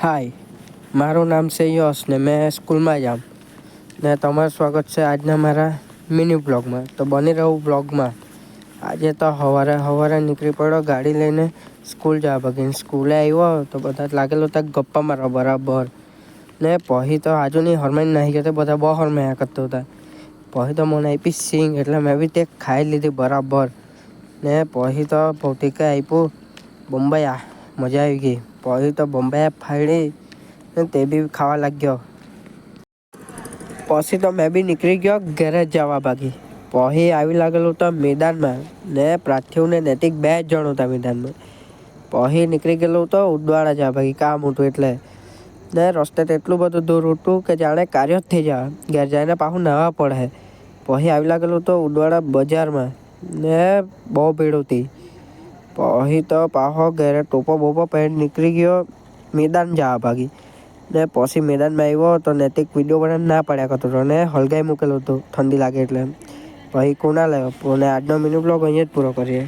હાય, મારું નામ છે યશ ને મેં સ્કૂલમાં જામ ને તમારું સ્વાગત છે આજના મારા મિની બ્લોગમાં. તો બની રહું બ્લોગમાં. આજે તો સવારે નીકળી પડ્યો ગાડી લઈને સ્કૂલ જવા બગીને. સ્કૂલે આવ્યો તો બધા લાગેલું ત્યાં ગપ્પા મારવા બરાબર ને પછી તો આજુની હરમાઈને નાહી ગયા બધા બહુ હરમાયા કરતા હતા. પછી તો મને આપી સિંગ એટલે મેં બી તે ખાઈ લીધી બરાબર ને પછી તો ભૌતિકા આપ્યું બોમ્બાઈ મજા આવી ગઈ. પછી તો બોમ્બાઈ ફાડી ને તે બી ખાવા લાગ્યો. પછી તો મેં બી નીકળી ગયો ઘરે જવા બાકી. પછી આવી લાગેલું તો મેદાનમાં ને પ્રાર્થીવ ને નૈતિક 2 જણ હતા મેદાનમાં. પછી નીકળી ગયેલું તો ઉદવાડા જવા બાકી કામ હતું એટલે ને રસ્તે તો એટલું બધું દૂર હતું કે જાણે કાર્ય જ થઈ જાય. ઘેર જઈને પાછું નાહવા પડે. પછી આવી લાગેલું તો ઉદવાડા બજારમાં ને બહુ ભીડ હતી. પછી તો પાછો ઘરે ટોપો બોપો પહેરીને નીકળી ગયો મેદાન જવા ભાગી ને પછી મેદાનમાં આવ્યો તો નૈતિક વિડીયો બનાવીને ના પાડ્યા કરતો હતો ને હલગાઈ મૂકેલું હતું ઠંડી લાગે એટલે. પછી કોના લાવ્યો અને આજનો મિની બ્લોગ અહીંયા જ પૂરો કરીએ.